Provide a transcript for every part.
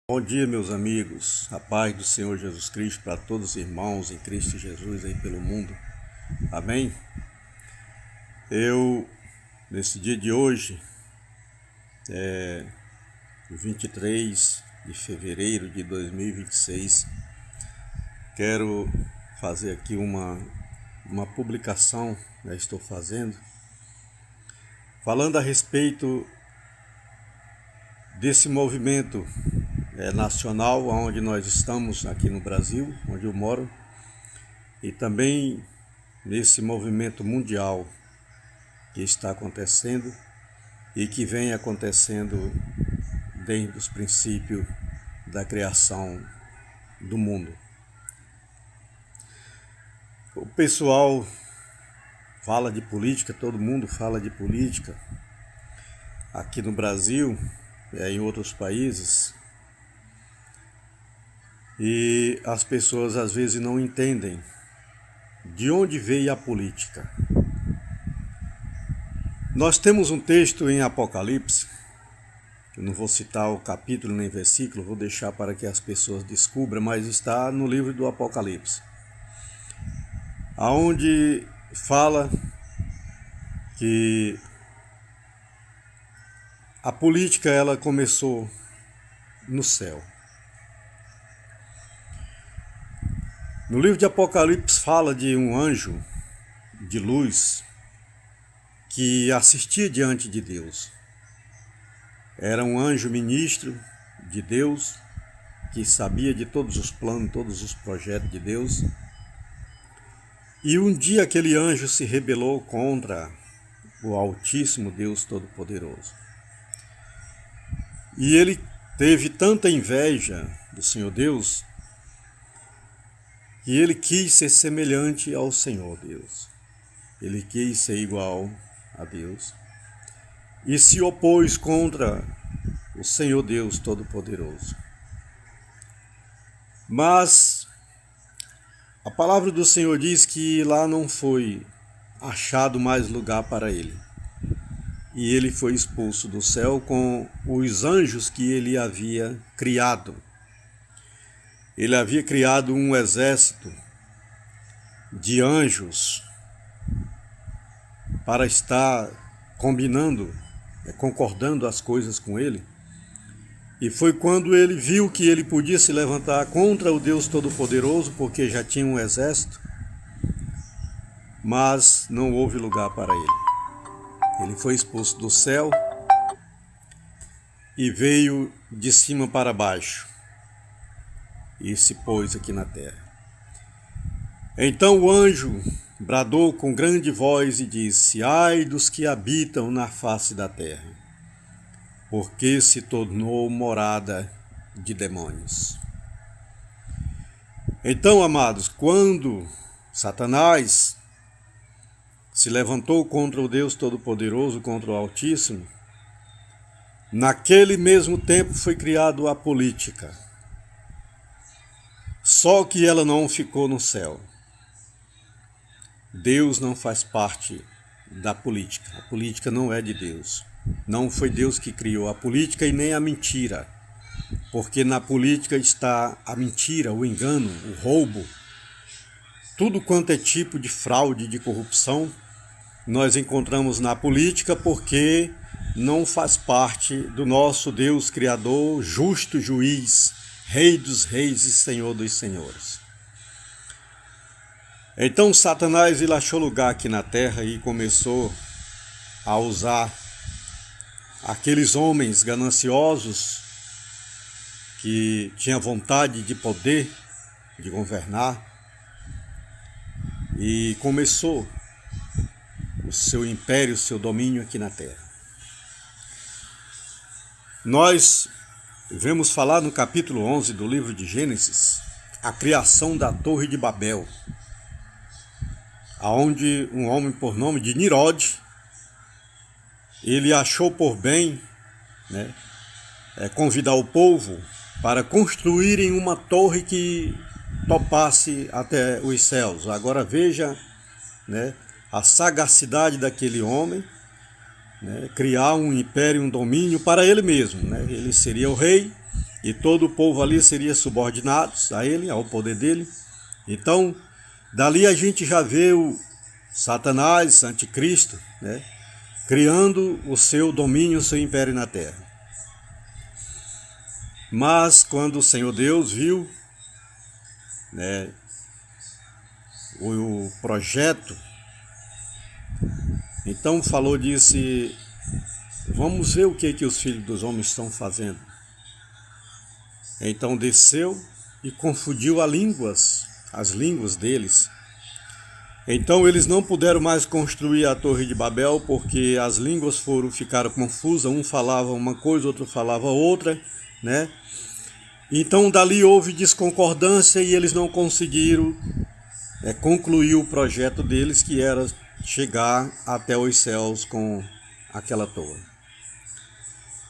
Bom dia, meus amigos. A paz do Senhor Jesus Cristo para todos os irmãos em Cristo Jesus aí pelo mundo. Amém? Nesse dia de hoje, 23 de fevereiro de 2026, quero fazer aqui uma publicação, estou fazendo, falando a respeito desse movimento nacional onde nós estamos aqui no Brasil, onde eu moro, e também nesse movimento mundial que está acontecendo e que vem acontecendo desde os princípios da criação do mundo. O pessoal fala de política, todo mundo fala de política aqui no Brasil, em outros países. E as pessoas às vezes não entendem de onde veio a política. Nós temos um texto em Apocalipse, eu não vou citar o capítulo nem versículo, vou deixar para que as pessoas descubram, mas está no livro do Apocalipse, aonde fala que a política ela começou no céu. No livro de Apocalipse fala de um anjo de luz que assistia diante de Deus. Era um anjo ministro de Deus que sabia de todos os planos, todos os projetos de Deus. E um dia aquele anjo se rebelou contra o Altíssimo Deus Todo-Poderoso. E ele teve tanta inveja do Senhor Deus que ele quis ser semelhante ao Senhor Deus. Ele quis ser igual a Deus e se opôs contra o Senhor Deus Todo-Poderoso. Mas a palavra do Senhor diz que lá não foi achado mais lugar para ele. E ele foi expulso do céu com os anjos que ele havia criado. Ele havia criado um exército de anjos para estar combinando, concordando as coisas com ele. E foi quando ele viu que ele podia se levantar contra o Deus Todo-Poderoso, porque já tinha um exército, mas não houve lugar para ele. Ele foi expulso do céu e veio de cima para baixo e se pôs aqui na terra. Então o anjo bradou com grande voz e disse: ai dos que habitam na face da terra, porque se tornou morada de demônios. Então, amados, quando Satanás se levantou contra o Deus Todo-Poderoso, contra o Altíssimo, naquele mesmo tempo foi criada a política. Só que ela não ficou no céu. Deus não faz parte da política. A política não é de Deus. Não foi Deus que criou a política e nem a mentira. Porque na política está a mentira, o engano, o roubo. Tudo quanto é tipo de fraude, de corrupção, nós encontramos na política porque não faz parte do nosso Deus Criador, justo juiz, Rei dos reis e Senhor dos senhores. Então Satanás ele achou lugar aqui na terra e começou a usar aqueles homens gananciosos que tinham vontade de poder, de governar, e começou o seu império, o seu domínio aqui na terra. Nós vemos falar no capítulo 11 do livro de Gênesis a criação da Torre de Babel, aonde um homem por nome de Nimrod, ele achou por bem convidar o povo para construírem uma torre que topasse até os céus. Agora veja a sagacidade daquele homem, criar um império, um domínio para ele mesmo. Ele seria o rei e todo o povo ali seria subordinado a ele, ao poder dele. Então, dali a gente já vê o Satanás, anticristo, né, criando o seu domínio, o seu império na terra. Mas quando o Senhor Deus viu, né, o projeto, então falou, disse: vamos ver o que os filhos dos homens estão fazendo. Então desceu e confundiu as línguas deles. Então eles não puderam mais construir a Torre de Babel, porque as línguas ficaram confusas, um falava uma coisa, outro falava outra, né? Então dali houve desconcordância e eles não conseguiram concluir o projeto deles, que era chegar até os céus com aquela torre.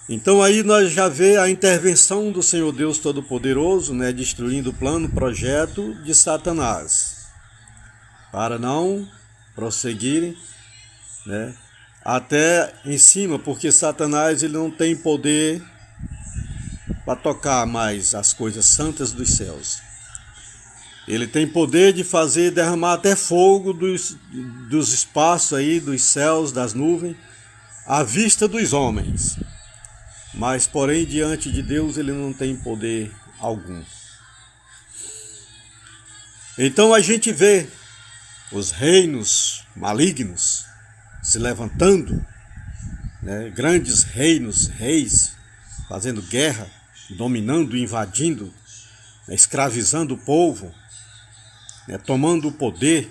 Então aí nós já vê a intervenção do Senhor Deus Todo-Poderoso, né, destruindo o plano, o projeto de Satanás, para não prosseguirem, né, até em cima, porque Satanás ele não tem poder para tocar mais as coisas santas dos céus. Ele tem poder de fazer derramar até fogo dos espaços aí, dos céus, das nuvens, à vista dos homens. Mas, porém, diante de Deus, ele não tem poder algum. Então a gente vê os reinos malignos se levantando, né? Grandes reinos, reis, fazendo guerra, dominando, invadindo, né? Escravizando o povo, né? Tomando o poder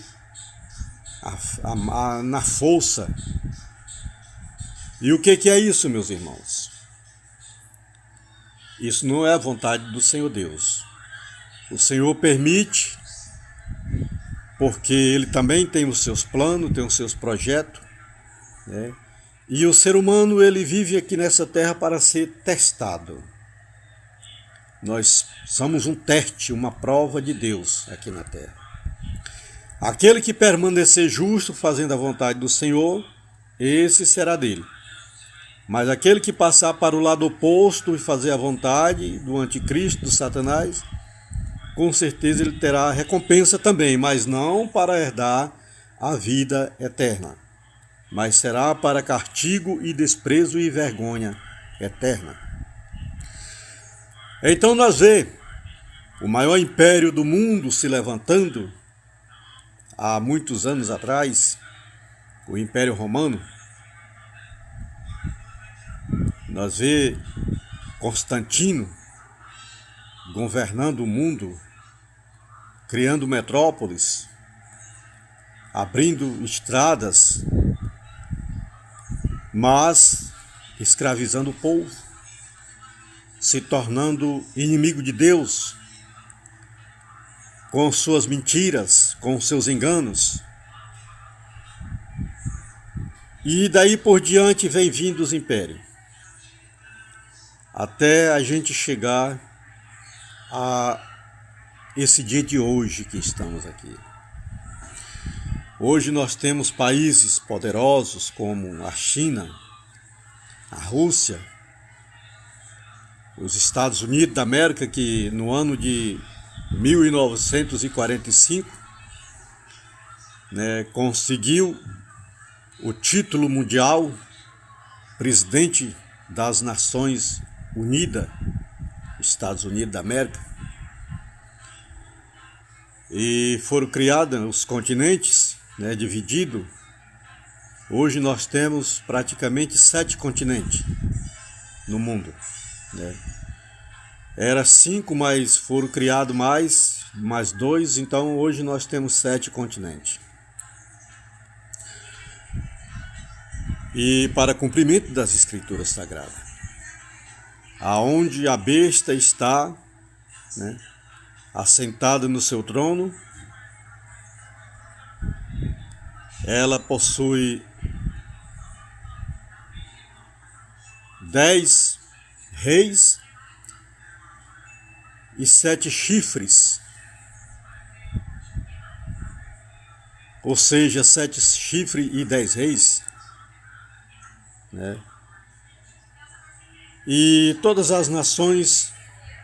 na força. E o que é isso, meus irmãos? Isso não é a vontade do Senhor Deus. O Senhor permite, porque Ele também tem os seus planos, tem os seus projetos, né? E o ser humano, ele vive aqui nessa terra para ser testado. Nós somos um teste, uma prova de Deus aqui na terra. Aquele que permanecer justo, fazendo a vontade do Senhor, esse será dele. Mas aquele que passar para o lado oposto e fazer a vontade do anticristo, do Satanás, com certeza ele terá recompensa também, mas não para herdar a vida eterna, mas será para castigo e desprezo e vergonha eterna. Então nós vemos o maior império do mundo se levantando há muitos anos atrás, o Império Romano. Nós vemos Constantino governando o mundo, criando metrópoles, abrindo estradas, mas escravizando o povo, se tornando inimigo de Deus, com suas mentiras, com seus enganos. E daí por diante vem vindo os impérios, até a gente chegar a esse dia de hoje que estamos aqui. Hoje nós temos países poderosos como a China, a Rússia, os Estados Unidos da América, que no ano de 1945, né, conseguiu o título mundial, presidente das Nações Unidas, Estados Unidos da América, e foram criados os continentes, né, divididos. Hoje nós temos praticamente 7 continentes no mundo, né? Era 5, mas foram criados mais 2, então hoje nós temos 7 continentes. E para cumprimento das Escrituras Sagradas, aonde a besta está, né, assentada no seu trono, ela possui 10 reis e 7 chifres, ou seja, 7 chifres e 10 reis, né? E todas as nações